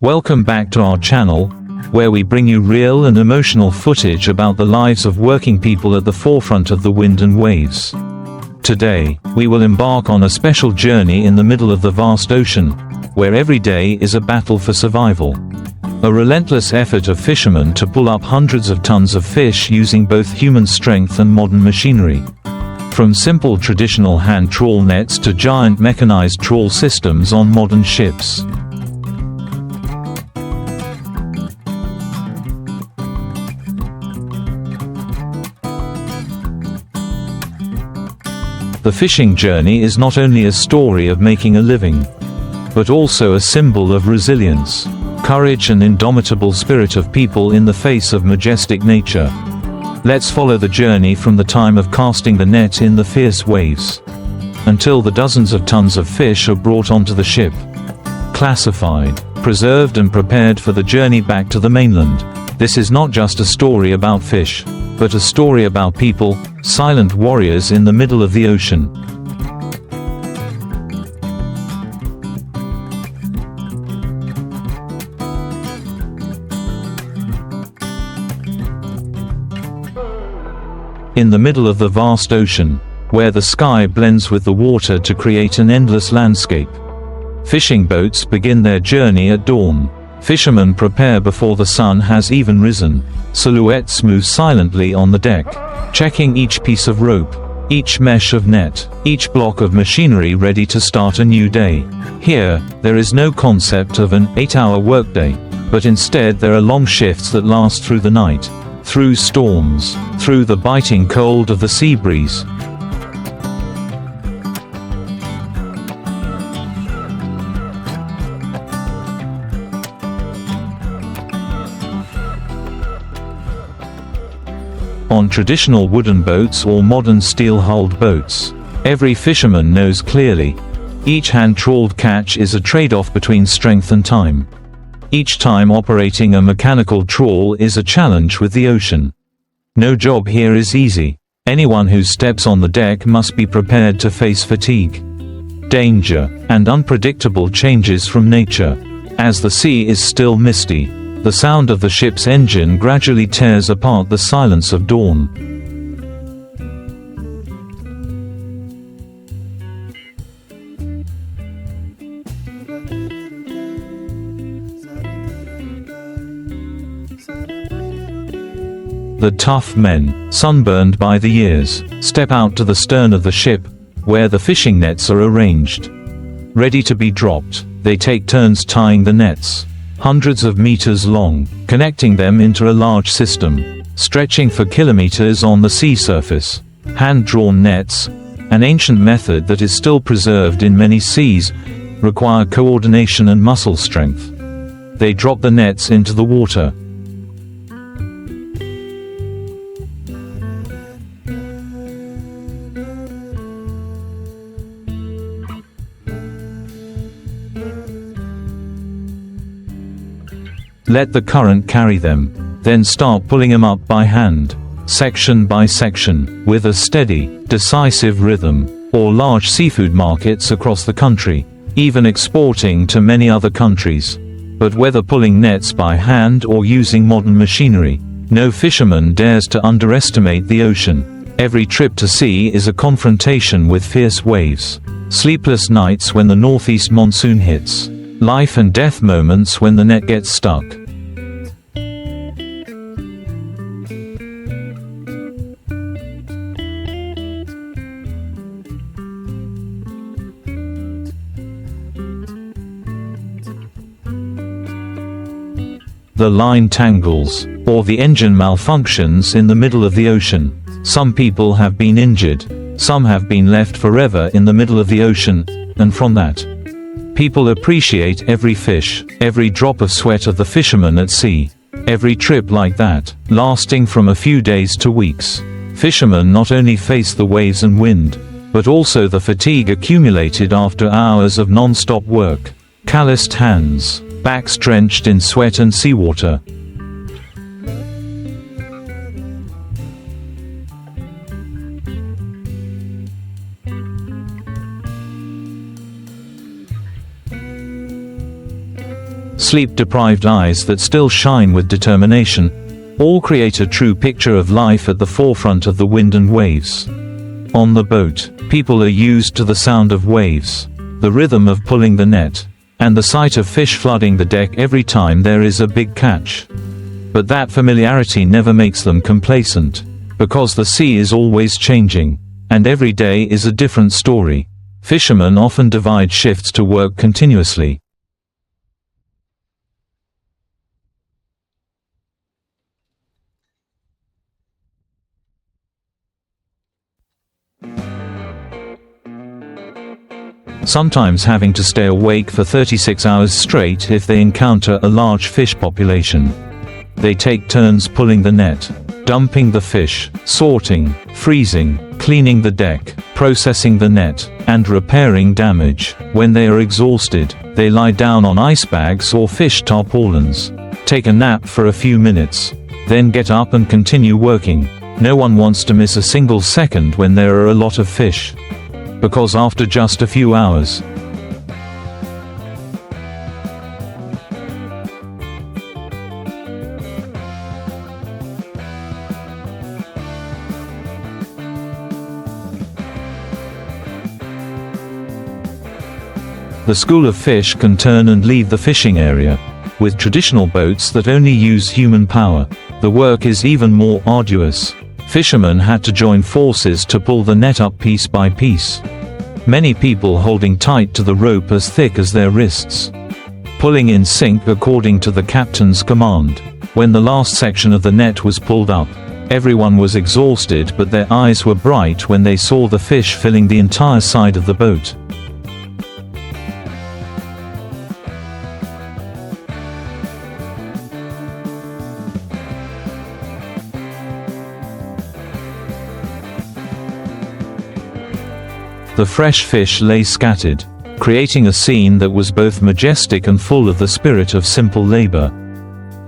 Welcome back to our channel, where we bring you real and emotional footage about the lives of working people at the forefront of the wind and waves. Today, we will embark on a special journey in the middle of the vast ocean, where every day is a battle for survival. A relentless effort of fishermen to pull up hundreds of tons of fish using both human strength and modern machinery. From simple traditional hand trawl nets to giant mechanized trawl systems on modern ships. The fishing journey is not only a story of making a living, but also a symbol of resilience, courage and indomitable spirit of people in the face of majestic nature. Let's follow the journey from the time of casting the net in the fierce waves, until the dozens of tons of fish are brought onto the ship, classified, preserved and prepared for the journey back to the mainland. This is not just a story about fish, but a story about people, silent warriors in the middle of the ocean. In the middle of the vast ocean, where the sky blends with the water to create an endless landscape, fishing boats begin their journey at dawn. Fishermen prepare before the sun has even risen. Silhouettes move silently on the deck, checking each piece of rope, each mesh of net, each block of machinery ready to start a new day. Here, there is no concept of an 8-hour workday, but instead there are long shifts that last through the night, through storms, through the biting cold of the sea breeze. On traditional wooden boats or modern steel-hulled boats, every fisherman knows clearly, each hand-trawled catch is a trade-off between strength and time. Each time operating a mechanical trawl is a challenge with the ocean. No job here is easy. Anyone who steps on the deck must be prepared to face fatigue, danger, and unpredictable changes from nature. As the sea is still misty, the sound of the ship's engine gradually tears apart the silence of dawn. The tough men, sunburned by the years, step out to the stern of the ship, where the fishing nets are arranged. Ready to be dropped, they take turns tying the nets, hundreds of meters long, connecting them into a large system, stretching for kilometers on the sea surface. Hand-drawn nets, an ancient method that is still preserved in many seas, require coordination and muscle strength. They drop the nets into the water. Let the current carry them, then start pulling them up by hand, section by section, with a steady, decisive rhythm, or large seafood markets across the country, even exporting to many other countries. But whether pulling nets by hand or using modern machinery, no fisherman dares to underestimate the ocean. Every trip to sea is a confrontation with fierce waves, sleepless nights when the northeast monsoon hits, life and death moments when the net gets stuck. The line tangles, or the engine malfunctions in the middle of the ocean. Some people have been injured, some have been left forever in the middle of the ocean, and from that, people appreciate every fish, every drop of sweat of the fisherman at sea. Every trip like that, lasting from a few days to weeks. Fishermen not only face the waves and wind, but also the fatigue accumulated after hours of non-stop work. Calloused hands, backs drenched in sweat and seawater. sleep-deprived eyes that still shine with determination, all create a true picture of life at the forefront of the wind and waves. On the boat, people are used to the sound of waves, the rhythm of pulling the net, and the sight of fish flooding the deck every time there is a big catch. But that familiarity never makes them complacent, because the sea is always changing, and every day is a different story. Fishermen often divide shifts to work continuously. Sometimes having to stay awake for 36 hours straight if they encounter a large fish population. They take turns pulling the net, dumping the fish, sorting, freezing, cleaning the deck, processing the net, and repairing damage. When they are exhausted, they lie down on ice bags or fish tarpaulins, take a nap for a few minutes, then get up and continue working. No one wants to miss a single second when there are a lot of fish, because after just a few hours, the school of fish can turn and leave the fishing area. With traditional boats that only use human power, the work is even more arduous. Fishermen had to join forces to pull the net up piece by piece, many people holding tight to the rope as thick as their wrists, pulling in sync according to the captain's command. When the last section of the net was pulled up, everyone was exhausted, but their eyes were bright when they saw the fish filling the entire side of the boat. The fresh fish lay scattered, creating a scene that was both majestic and full of the spirit of simple labor.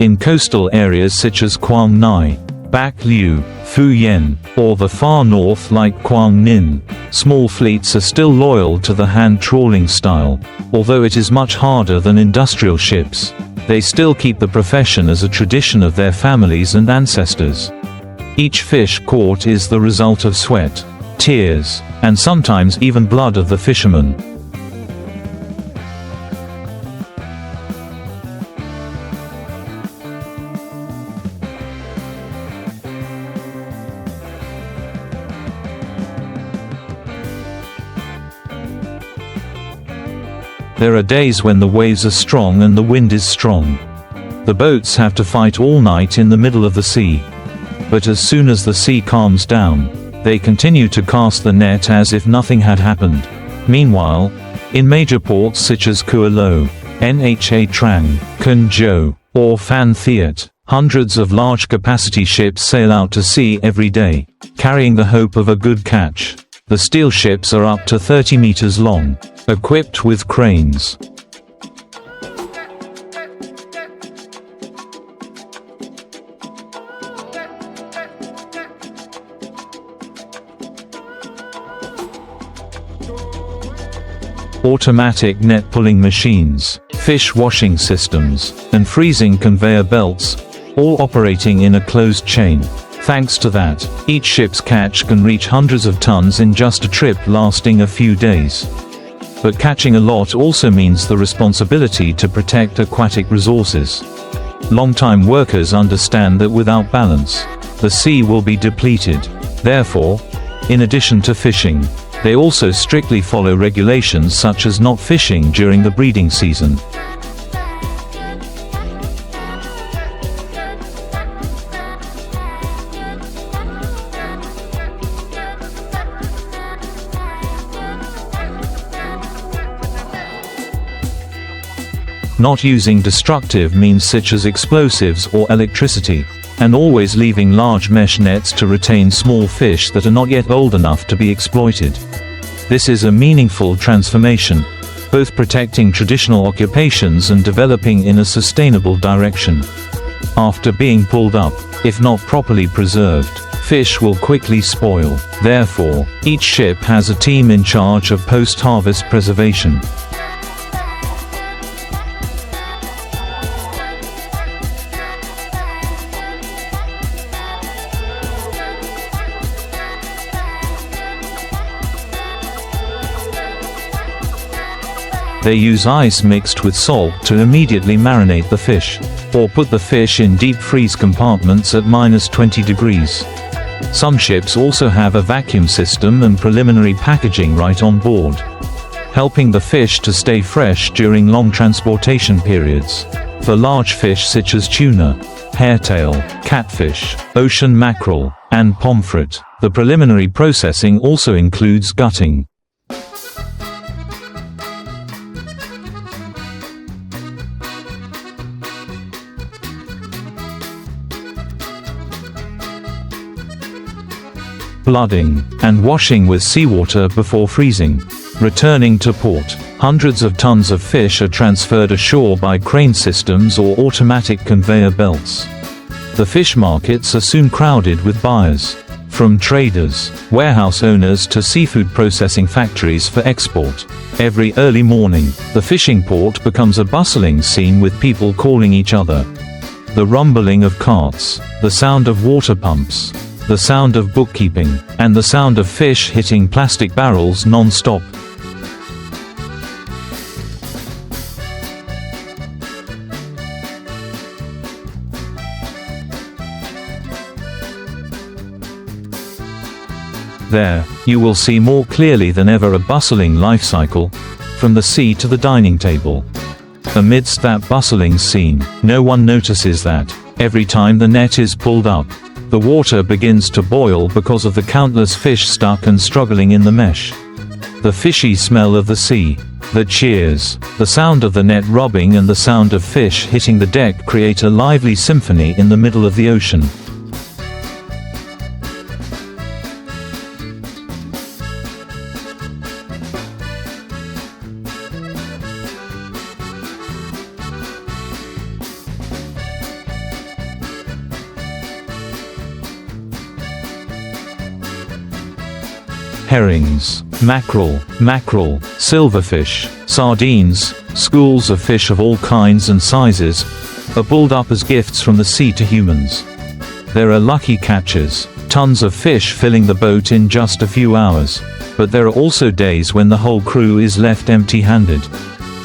In coastal areas such as Quang Ngai, Bac Liu, Phu Yen, or the far north like Quang Ninh, small fleets are still loyal to the hand-trawling style. Although it is much harder than industrial ships, they still keep the profession as a tradition of their families and ancestors. Each fish caught is the result of sweat, tears, and sometimes even blood of the fishermen. There are days when the waves are strong and the wind is strong. The boats have to fight all night in the middle of the sea. But as soon as the sea calms down, they continue to cast the net as if nothing had happened. Meanwhile, in major ports such as Kua Lo, Nha Trang, Can Zhou, or Phan Thiet, hundreds of large-capacity ships sail out to sea every day, carrying the hope of a good catch. The steel ships are up to 30 meters long, equipped with cranes. Automatic net pulling machines, fish washing systems, and freezing conveyor belts, all operating in a closed chain. Thanks to that, each ship's catch can reach hundreds of tons in just a trip lasting a few days. But catching a lot also means the responsibility to protect aquatic resources. Longtime workers understand that without balance, the sea will be depleted. Therefore, in addition to fishing, they also strictly follow regulations such as not fishing during the breeding season. Not using destructive means such as explosives or electricity, and always leaving large mesh nets to retain small fish that are not yet old enough to be exploited. This is a meaningful transformation, both protecting traditional occupations and developing in a sustainable direction. After being pulled up, if not properly preserved, fish will quickly spoil. Therefore, each ship has a team in charge of post-harvest preservation. They use ice mixed with salt to immediately marinate the fish, or put the fish in deep freeze compartments at -20 degrees. Some ships also have a vacuum system and preliminary packaging right on board, helping the fish to stay fresh during long transportation periods. For large fish such as tuna, hairtail, catfish, ocean mackerel, and pomfret, the preliminary processing also includes gutting. Blooding, and washing with seawater before freezing. Returning to port, hundreds of tons of fish are transferred ashore by crane systems or automatic conveyor belts. The fish markets are soon crowded with buyers, from traders, warehouse owners to seafood processing factories for export. Every early morning, the fishing port becomes a bustling scene with people calling each other. The rumbling of carts, the sound of water pumps, the sound of bookkeeping, and the sound of fish hitting plastic barrels non-stop. There, you will see more clearly than ever a bustling life cycle, from the sea to the dining table. Amidst that bustling scene, no one notices that, every time the net is pulled up, the water begins to boil because of the countless fish stuck and struggling in the mesh. The fishy smell of the sea, the cheers, the sound of the net rubbing and the sound of fish hitting the deck create a lively symphony in the middle of the ocean. Herrings, mackerel, silverfish, sardines, schools of fish of all kinds and sizes, are pulled up as gifts from the sea to humans. There are lucky catches, tons of fish filling the boat in just a few hours, but there are also days when the whole crew is left empty-handed.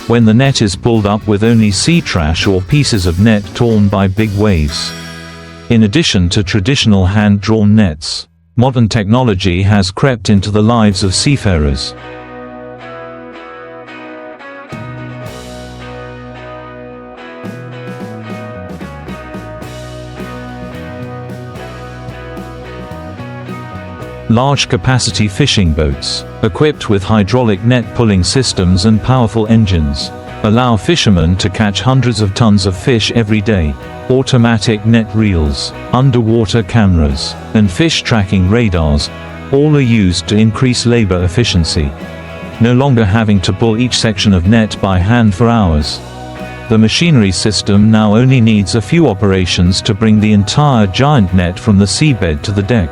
When the net is pulled up with only sea trash or pieces of net torn by big waves. In addition to traditional hand-drawn nets, modern technology has crept into the lives of seafarers. Large-capacity fishing boats, equipped with hydraulic net pulling systems and powerful engines, allow fishermen to catch hundreds of tons of fish every day. Automatic net reels, underwater cameras, and fish tracking radars, all are used to increase labor efficiency. No longer having to pull each section of net by hand for hours. The machinery system now only needs a few operations to bring the entire giant net from the seabed to the deck.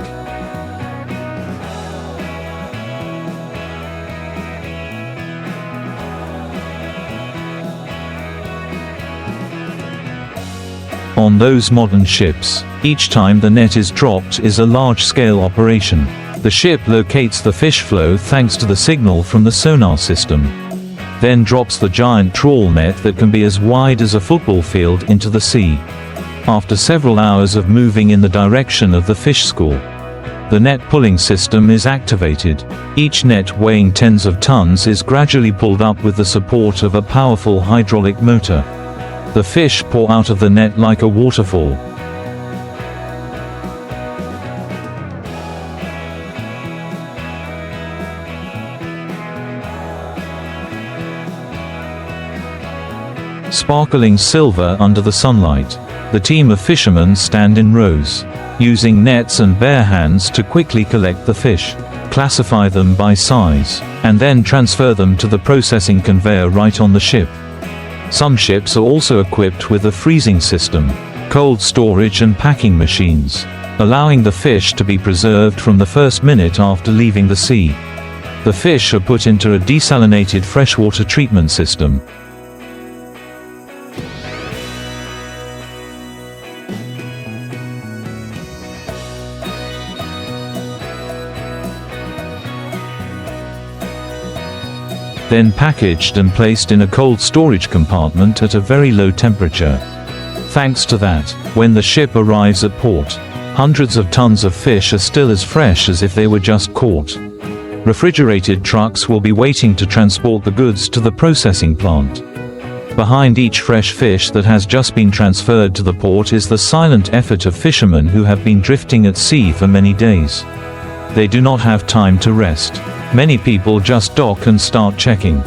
On those modern ships, each time the net is dropped is a large-scale operation. The ship locates the fish flow thanks to the signal from the sonar system, then drops the giant trawl net that can be as wide as a football field into the sea. After several hours of moving in the direction of the fish school, the net pulling system is activated. Each net weighing tens of tons is gradually pulled up with the support of a powerful hydraulic motor. The fish pour out of the net like a waterfall. Sparkling silver under the sunlight, the team of fishermen stand in rows, using nets and bare hands to quickly collect the fish, classify them by size, and then transfer them to the processing conveyor right on the ship. Some ships are also equipped with a freezing system, cold storage and packing machines, allowing the fish to be preserved from the first minute after leaving the sea. The fish are put into a desalinated freshwater treatment system. then packaged and placed in a cold storage compartment at a very low temperature. Thanks to that, when the ship arrives at port, hundreds of tons of fish are still as fresh as if they were just caught. Refrigerated trucks will be waiting to transport the goods to the processing plant. Behind each fresh fish that has just been transferred to the port is the silent effort of fishermen who have been drifting at sea for many days. They do not have time to rest. Many people just dock and start checking.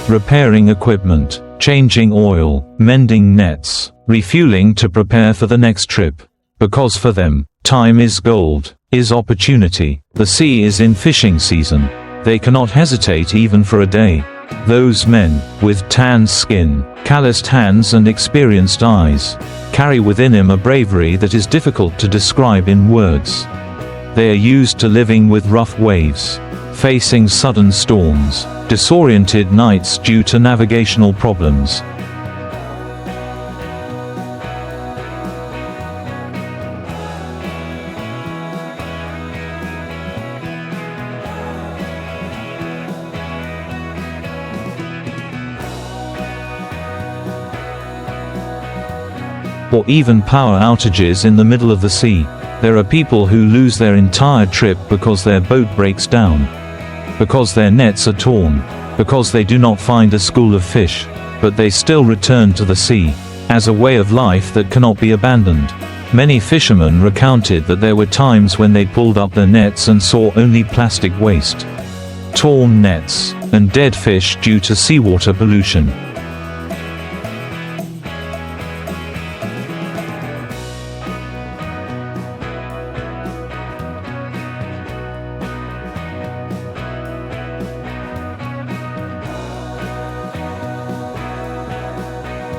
Repairing equipment, changing oil, mending nets, refueling to prepare for the next trip. Because for them, time is gold, is opportunity. The sea is in fishing season. They cannot hesitate even for a day. Those men, with tanned skin, calloused hands and experienced eyes, carry within him a bravery that is difficult to describe in words. They are used to living with rough waves, facing sudden storms, disoriented nights due to navigational problems. Or even power outages in the middle of the sea. There are people who lose their entire trip because their boat breaks down, because their nets are torn, because they do not find a school of fish, but they still return to the sea, as a way of life that cannot be abandoned. Many fishermen recounted that there were times when they pulled up their nets and saw only plastic waste, torn nets, and dead fish due to seawater pollution.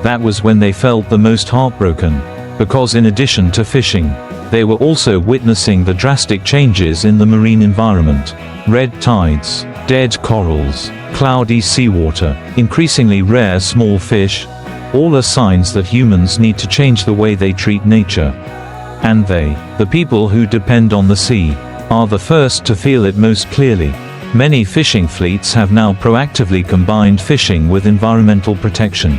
That was when they felt the most heartbroken, because in addition to fishing, they were also witnessing the drastic changes in the marine environment. Red tides, dead corals, cloudy seawater, increasingly rare small fish, all are signs that humans need to change the way they treat nature. And they, the people who depend on the sea, are the first to feel it most clearly. Many fishing fleets have now proactively combined fishing with environmental protection.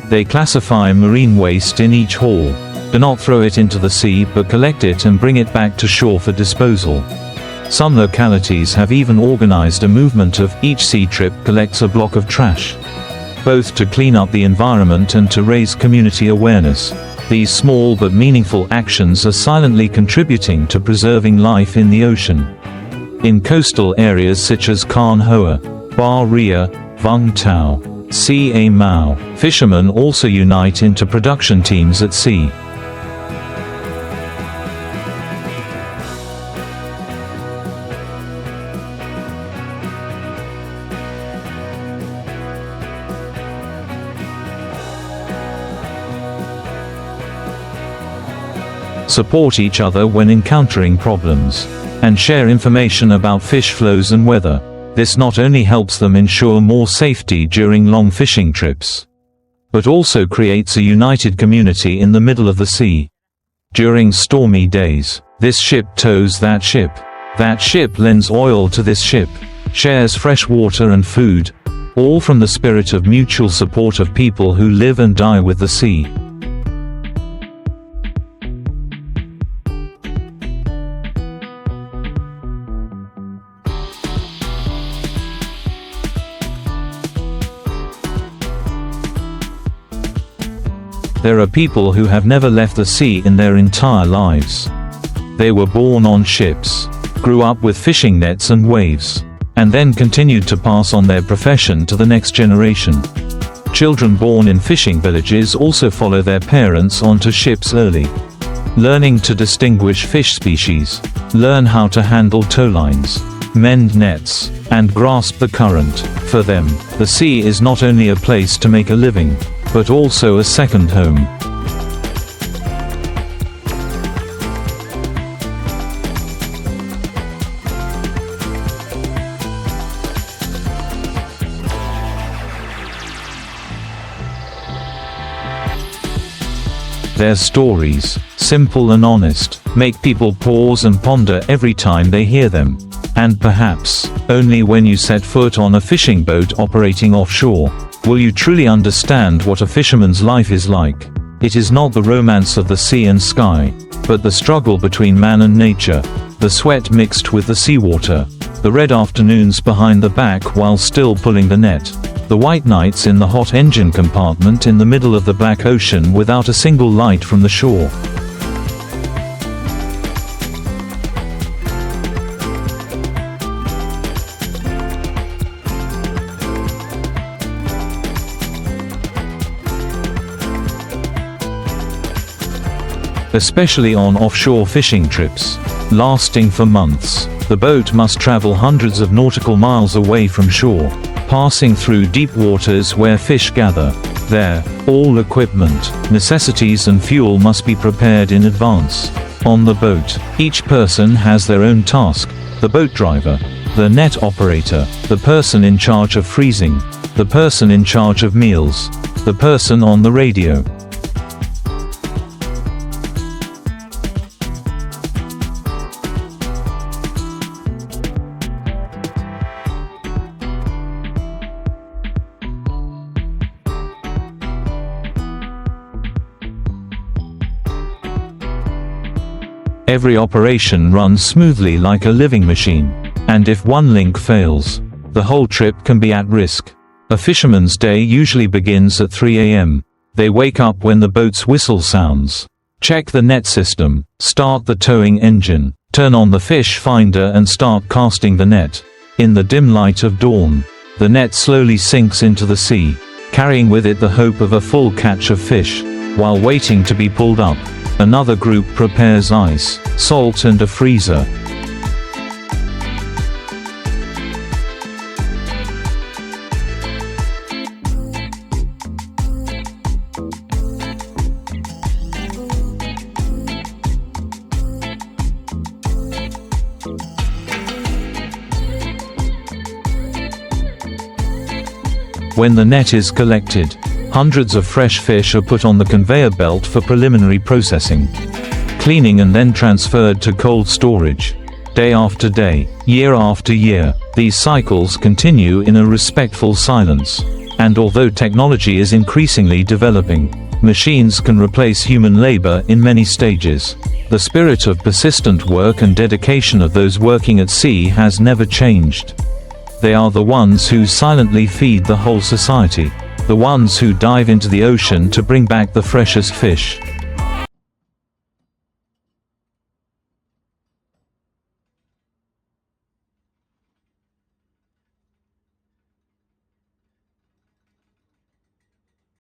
They classify marine waste in each haul. Do not throw it into the sea but collect it and bring it back to shore for disposal. Some localities have even organized a movement of each sea trip collects a block of trash, both to clean up the environment and to raise community awareness. These small but meaningful actions are silently contributing to preserving life in the ocean. In coastal areas such as Khan Hoa, Ba Ria, Vung Tau, Ca Mau, fishermen also unite into production teams at sea. Support each other when encountering problems, and share information about fish flows and weather. This not only helps them ensure more safety during long fishing trips, but also creates a united community in the middle of the sea. During stormy days, this ship tows that ship. That ship lends oil to this ship, shares fresh water and food, all from the spirit of mutual support of people who live and die with the sea. There are people who have never left the sea in their entire lives. They were born on ships, grew up with fishing nets and waves, and then continued to pass on their profession to the next generation. Children born in fishing villages also follow their parents onto ships early, learning to distinguish fish species. learn how to handle tow lines, mend nets, and grasp the current. For them, the sea is not only a place to make a living, but also a second home. Their stories, simple and honest, make people pause and ponder every time they hear them. And perhaps, only when you set foot on a fishing boat operating offshore, will you truly understand what a fisherman's life is like. It is not the romance of the sea and sky, but the struggle between man and nature, the sweat mixed with the seawater, the red afternoons behind the back while still pulling the net, the white nights in the hot engine compartment in the middle of the black ocean without a single light from the shore. Especially on offshore fishing trips, lasting for months, the boat must travel hundreds of nautical miles away from shore, passing through deep waters where fish gather. There, all equipment, necessities and fuel must be prepared in advance. On the boat, each person has their own task: the boat driver, the net operator, the person in charge of freezing, the person in charge of meals, the person on the radio. Every operation runs smoothly like a living machine, and if one link fails, the whole trip can be at risk. A fisherman's day usually begins at 3 a.m. They wake up when the boat's whistle sounds. Check the net system, start the towing engine, turn on the fish finder and start casting the net. In the dim light of dawn, the net slowly sinks into the sea, carrying with it the hope of a full catch of fish. While waiting to be pulled up, another group prepares ice, salt and a freezer. When the net is collected, hundreds of fresh fish are put on the conveyor belt for preliminary processing, cleaning and then transferred to cold storage. Day after day, year after year, these cycles continue in a respectful silence. And although technology is increasingly developing, machines can replace human labor in many stages. The spirit of persistent work and dedication of those working at sea has never changed. They are the ones who silently feed the whole society. The ones who dive into the ocean to bring back the freshest fish.